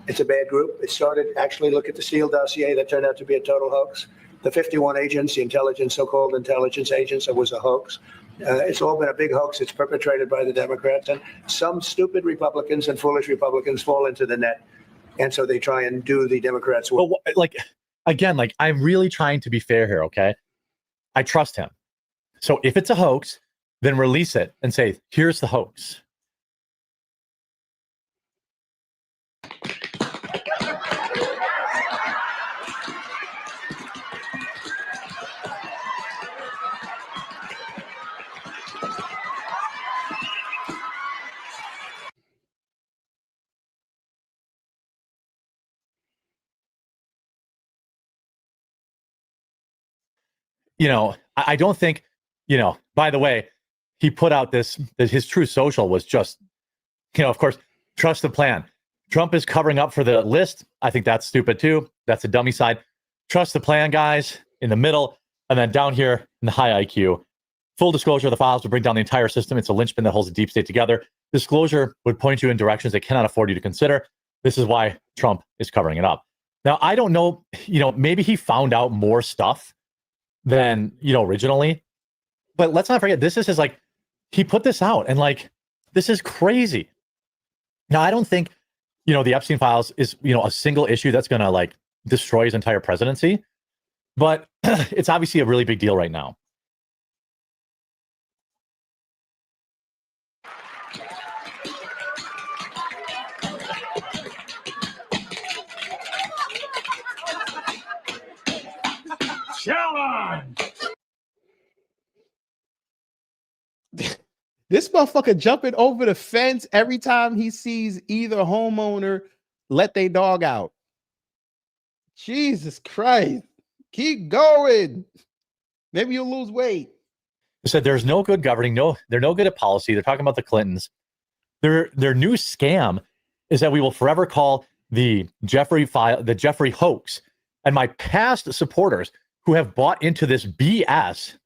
it's a bad group. It started, actually, look at the Steele dossier that turned out to be a total hoax. The 51 agents, the intelligence, so-called intelligence agents, it was a hoax. It's all been a big hoax. It's perpetrated by the Democrats, and some stupid Republicans and foolish Republicans fall into the net, and so they try and do the Democrats' work. But like, again, like I'm really trying to be fair here, okay? I trust him. So if it's a hoax, then release it and say, here's the hoax. You know, I don't think, you know, by the way, he put out this, that his true social was just, you know, of course, trust the plan. Trump is covering up for the list. I think that's stupid too. That's a dummy side. Trust the plan, guys, in the middle. And then down here in the high IQ, full disclosure, the files would bring down the entire system. It's a linchpin that holds the deep state together. Disclosure would point you in directions they cannot afford you to consider. This is why Trump is covering it up. Now, I don't know, you know, maybe he found out more stuff than, you know, originally. But let's not forget, this is his, like, he put this out and like, this is crazy. Now, I don't think, you know, the Epstein files is, you know, a single issue that's going to like destroy his entire presidency. But it's obviously a really big deal right now. Challenge! This motherfucker jumping over the fence every time he sees either homeowner let their dog out. Jesus Christ. Keep going. Maybe you'll lose weight. They said there's no good governing. No, they're no good at policy. They're talking about the Clintons. Their new scam is that we will forever call the Jeffrey file the Jeffrey hoax. And my past supporters who have bought into this BS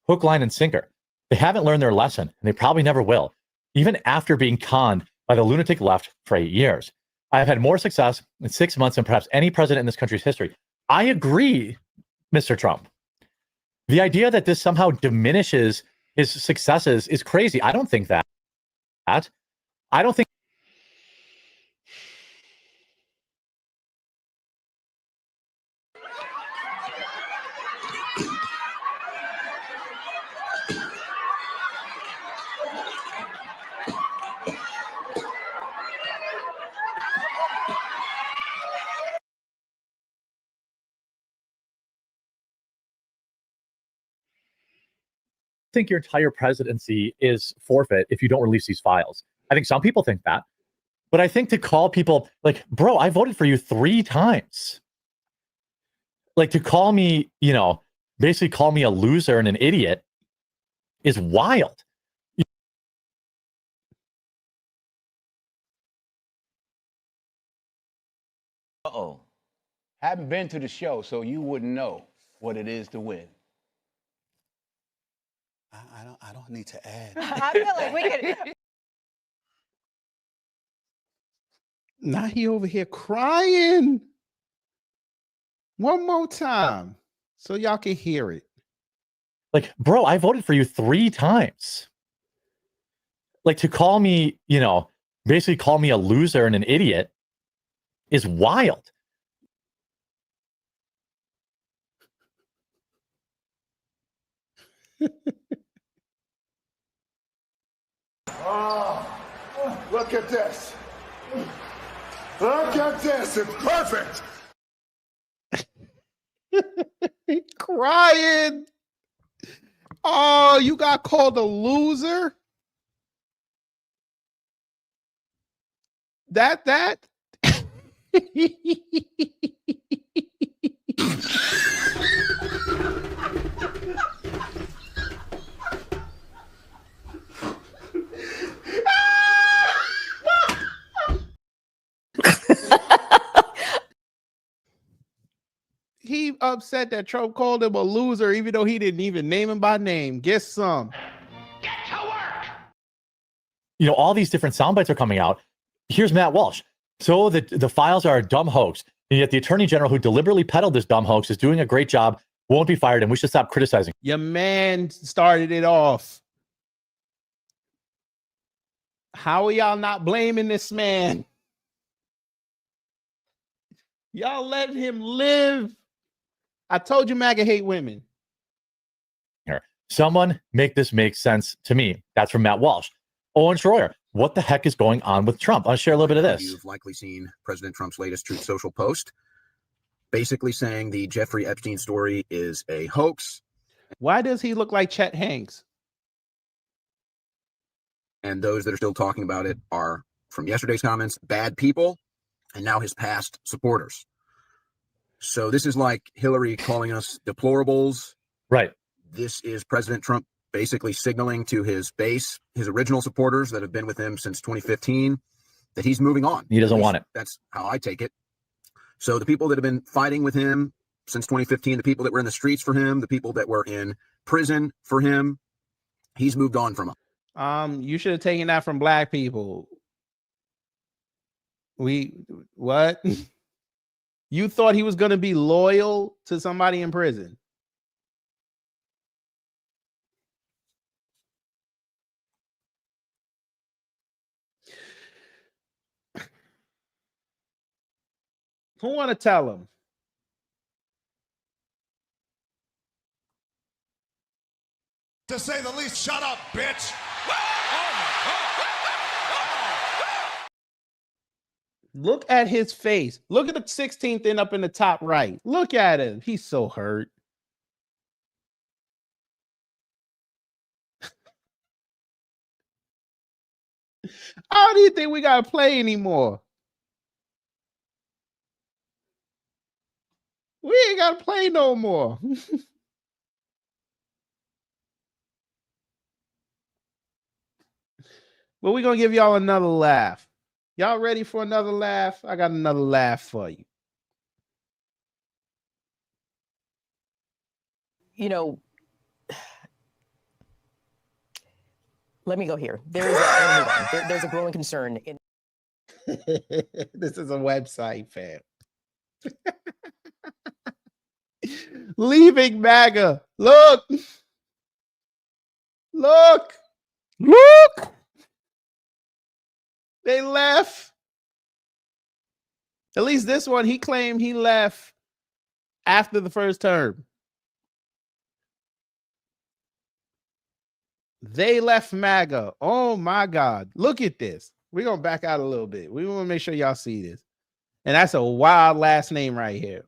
hook, line, and sinker, they haven't learned their lesson, and they probably never will, even after being conned by the lunatic left for 8 years. I have had more success in 6 months than perhaps any president in this country's history. I agree, Mr. Trump. The idea that this somehow diminishes his successes is crazy. I don't think that. I don't think. Think your entire presidency is forfeit if you don't release these files. I think some people think that, but I think to call people like, bro, I voted for you 3 times. Like to call me, you know, basically call me a loser and an idiot is wild. Uh-oh. Haven't been to the show, so you wouldn't know what it is to win. I don't need to add. I feel like we could. Now he over here crying. One more time so y'all can hear it. Like, bro, I voted for you 3 times. Like to call me, you know, basically call me a loser and an idiot is wild. Oh, look at this. Look at this. It's perfect. Crying. Oh, you got called a loser? That? He upset that Trump called him a loser, even though he didn't even name him by name. Get some. You know, all these different sound bites are coming out. Here's Matt Walsh. So the files are a dumb hoax. And yet the attorney general who deliberately peddled this dumb hoax is doing a great job, won't be fired, and we should stop criticizing. Your man started it off. How are y'all not blaming this man? Y'all let him live. I told you MAGA hate women. Here, someone make this make sense to me. That's from Matt Walsh. Owen Schroyer, what the heck is going on with Trump? I'll share a little bit of this. You've likely seen President Trump's latest Truth Social post, basically saying the Jeffrey Epstein story is a hoax. Why does he look like Chet Hanks? And those that are still talking about it are, from yesterday's comments, bad people, and now his past supporters. So this is like Hillary calling us deplorables. Right. This is President Trump basically signaling to his base, his original supporters that have been with him since 2015, that he's moving on. He doesn't want it. That's how I take it. So the people that have been fighting with him since 2015, the people that were in the streets for him, the people that were in prison for him, he's moved on from them. You should have taken that from black people. What? You thought he was going to be loyal to somebody in prison? Who want to tell him? To say the least, shut up, bitch. Look at his face. Look at the 16th in up in the top right. Look at him. He's so hurt. How do you think we got to play anymore? We ain't got to play no more. But we're going to give y'all another laugh. Y'all ready for another laugh? I got another laugh for you. You know, let me go here. There's a growing concern. This is a website, fam. Leaving MAGA. Look. Look. Look. They left. At least this one, he claimed he left after the first term. They left MAGA. Oh my God. Look at this. We're going to back out a little bit. We want to make sure y'all see this. And that's a wild last name right here.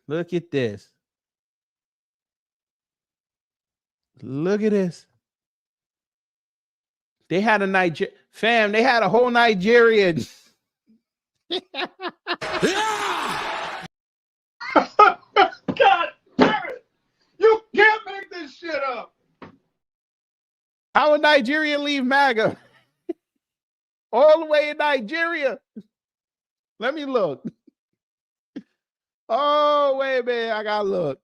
Look at this. Look at this. They had a fam, they had a whole Nigerian. God damn it! You can't make this shit up. How would Nigeria leave MAGA? All the way in Nigeria. Let me look. Oh, wait a minute. I gotta look.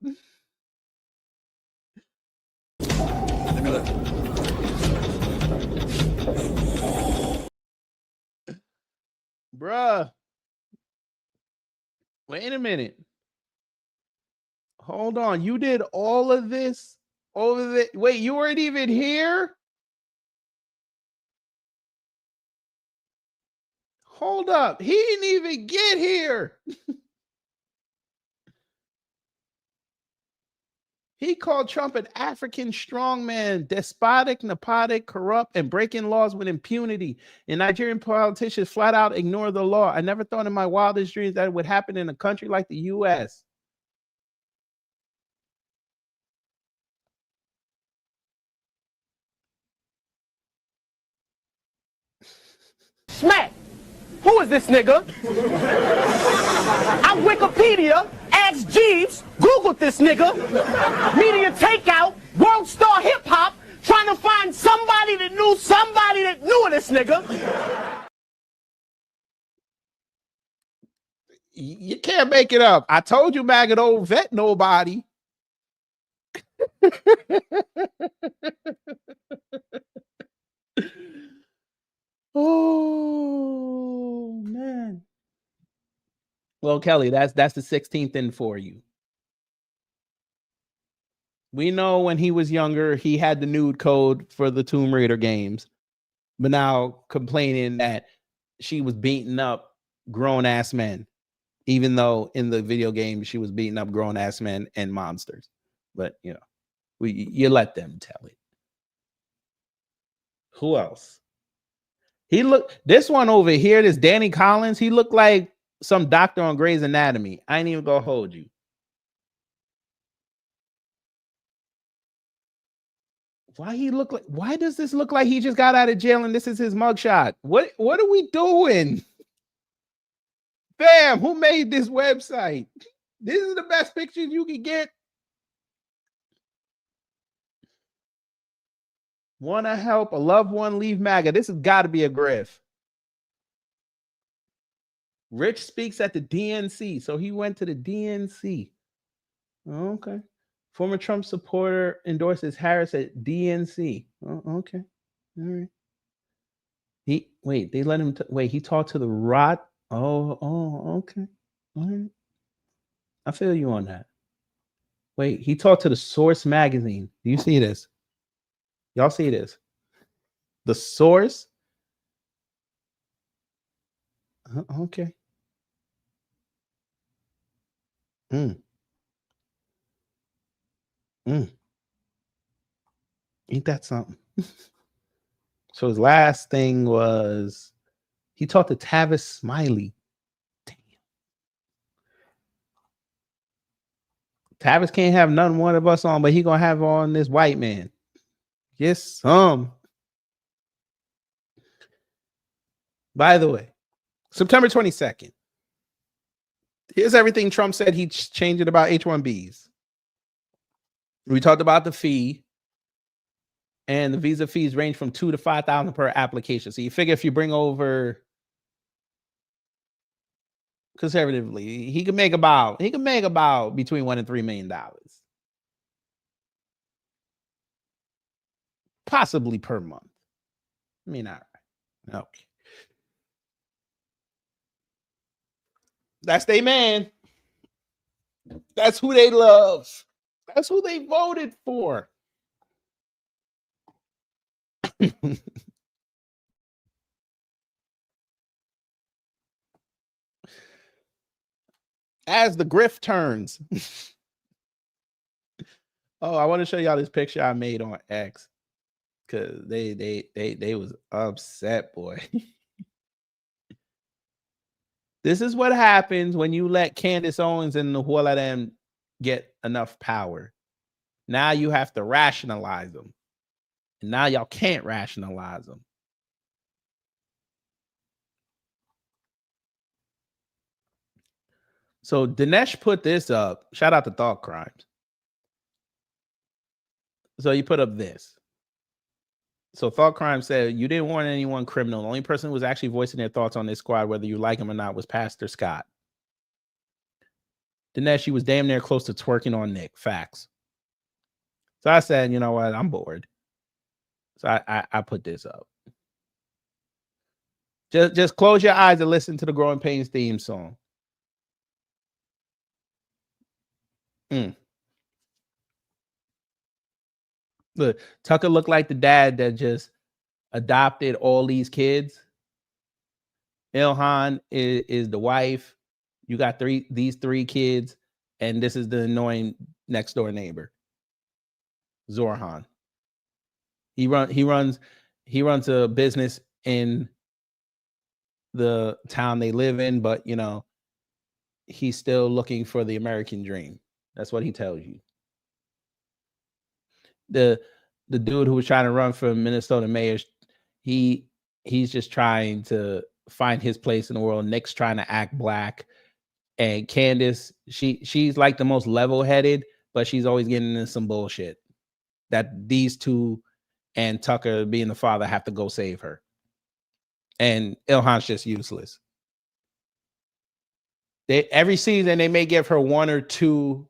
Let me look. Bruh. Wait a minute. Hold on. You did all of this over the wait, you weren't even here? Hold up. He didn't even get here. He called Trump an African strongman, despotic, nepotic, corrupt, and breaking laws with impunity. And Nigerian politicians flat out ignore the law. I never thought in my wildest dreams that it would happen in a country like the U.S. Smack! Who is this nigga? I'm Wikipedia, asked Jeeves, Googled this nigga. Media takeout, world star hip hop, trying to find somebody that knew somebody that knew this nigga. You can't make it up. I told you MAGA don't vet nobody. Oh. Well, Kelly, that's the 16th in for you. We know when he was younger, he had the nude code for the Tomb Raider games, but now complaining that she was beating up grown-ass men, even though in the video game she was beating up grown-ass men and monsters. But, you know, you let them tell it. Who else? This one over here, this Danny Collins, he looked like some doctor on Grey's Anatomy. I ain't even gonna hold you. Why does this look like he just got out of jail and this is his mugshot? What are we doing? Fam, who made this website? This is the best pictures you can get. Want to help a loved one leave MAGA? This has got to be a grift. Rich speaks at the DNC. So he went to the DNC. Okay. Former Trump supporter endorses Harris at DNC. Oh, okay. All right. They let him he talked to the Rot. Oh, okay. All right. I feel you on that. Wait, he talked to the Source magazine. Do you see this? Y'all see this? The Source? Okay. Ain't that something? So his last thing was he talked to Tavis Smiley. Damn. Tavis can't have none one of us on, but he gonna have on this white man. Yes, By the way, September 22nd. Here's everything Trump said he'd change it about H-1Bs. We talked about the fee. And the visa fees range from $2,000 to $5,000 per application. So you figure if you bring over conservatively, he can make about between $1 and $3 million. Possibly per month. I mean, all right. Okay. That's their man. That's who they love. That's who they voted for. As the grift turns. Oh, I want to show y'all this picture I made on X because they was upset, boy. This is what happens when you let Candace Owens and the whole of them get enough power. Now you have to rationalize them. And now y'all can't rationalize them. So Dinesh put this up. Shout out to Thought Crimes. So you put up this. So Thought Crime said, you didn't want anyone criminal. The only person who was actually voicing their thoughts on this squad, whether you like him or not, was Pastor Scott. Dinesh, he was damn near close to twerking on Nick. Facts. So I said, you know what? I'm bored. So I put this up. Just close your eyes and listen to the Growing Pains theme song. Look, Tucker looked like the dad that just adopted all these kids. Ilhan is the wife. You got these three kids, and this is the annoying next door neighbor, Zorhan. He runs a business in the town they live in, but you know, he's still looking for the American dream. That's what he tells you. The dude who was trying to run for Minnesota mayor, he's just trying to find his place in the world. Nick's trying to act black, and Candace, she's like the most level-headed, but she's always getting into some bullshit that these two and Tucker being the father have to go save her. And Ilhan's just useless. Every season they may give her 1 or 2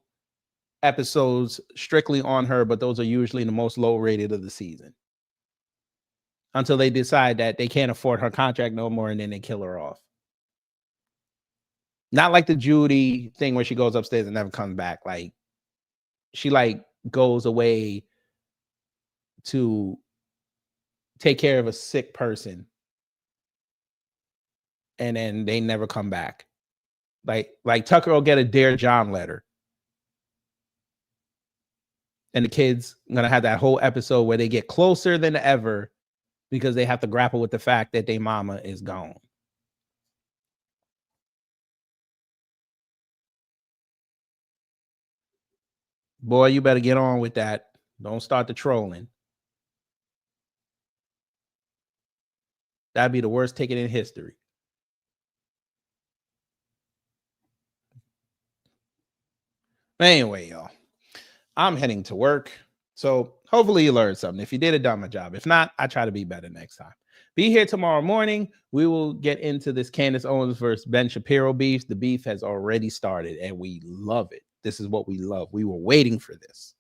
episodes strictly on her, but those are usually the most low rated of the season until they decide that they can't afford her contract no more, and then they kill her off. Not like the Judy thing where she goes upstairs and never comes back. Like she like goes away to take care of a sick person and then they never come back. Like Tucker will get a Dear John letter. And the kids gonna have that whole episode where they get closer than ever because they have to grapple with the fact that their mama is gone. Boy, you better get on with that. Don't start the trolling. That'd be the worst ticket in history. But anyway, y'all, I'm heading to work. So hopefully you learned something. If you did, I done my job. If not, I try to be better next time. Be here tomorrow morning. We will get into this Candace Owens versus Ben Shapiro beef. The beef has already started and we love it. This is what we love. We were waiting for this.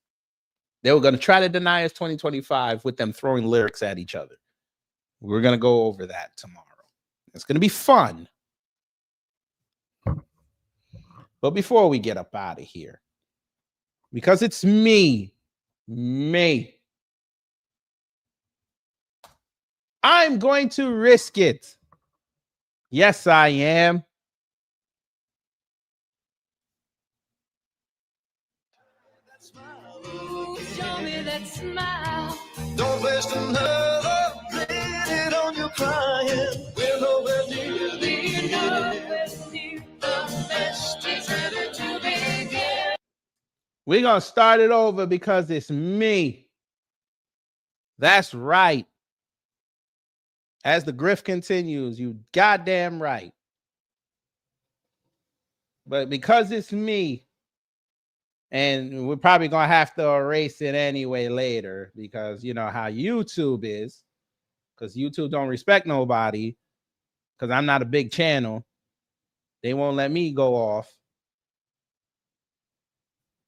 They were going to try to deny us 2025 with them throwing lyrics at each other. We're going to go over that tomorrow. It's going to be fun. But before we get up out of here, because it's me, I'm going to risk it. Yes, I am. Show me that smile. Don't waste another minute on your crying. We're nowhere near the end. The best is ready to begin. We're going to start it over because it's me. That's right. As the grift continues, you goddamn right. But because it's me, and we're probably going to have to erase it anyway later because you know how YouTube is, because YouTube don't respect nobody, because I'm not a big channel. They won't let me go off.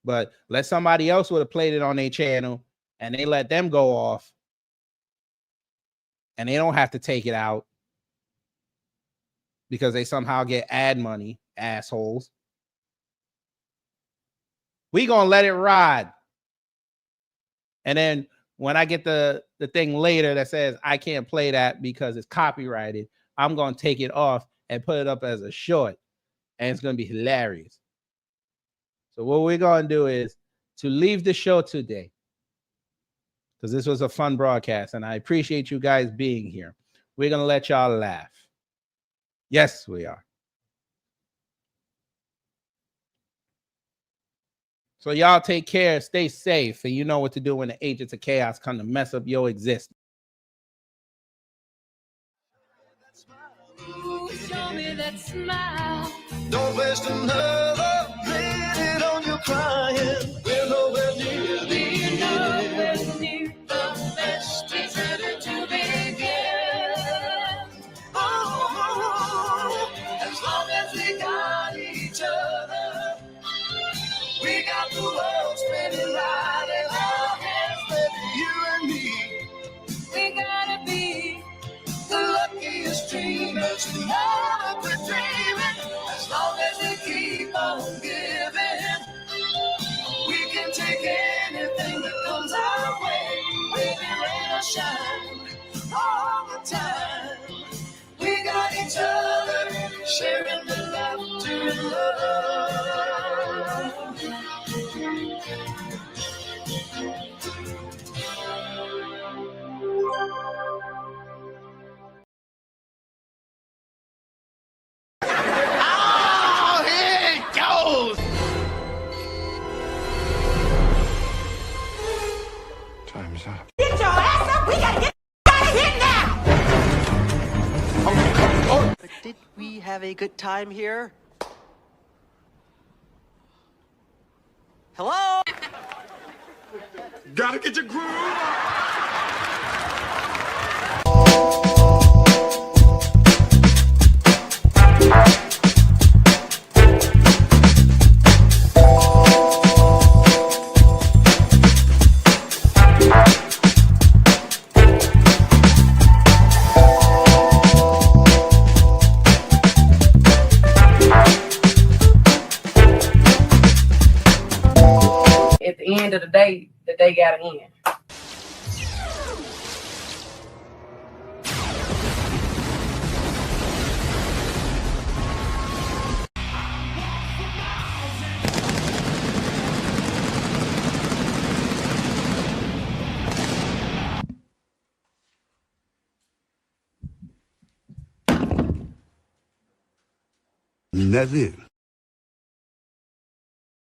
But let somebody else would have played it on their channel and they let them go off and they don't have to take it out because they somehow get ad money, assholes. We gonna let it ride. And then when I get the thing later that says I can't play that because it's copyrighted, I'm gonna take it off and put it up as a short. And it's gonna be hilarious. So what we're gonna do is to leave the show today, because this was a fun broadcast and I appreciate you guys being here. We're gonna let y'all laugh. Yes, we are. So y'all take care, stay safe, and you know what to do when the agents of chaos come to mess up your existence. Show me that smile. Don't waste another minute on your crying. We're nowhere near the end. The best is ready to begin. Oh, as long as we got each other, we got the world spinning right in our hands, baby, you and me. We gotta be the luckiest dreamers who never quit dreaming. As long as we keep on giving, we can take anything that comes our way. Baby, rain or shine, all the time. We got each other, sharing the laughter and love. Oh, here it goes! Time's up. Get your ass up! We gotta get out of here now! But did we have a good time here? Hello? Gotta get your groove on. the end of the day, the day got to end. And that's it.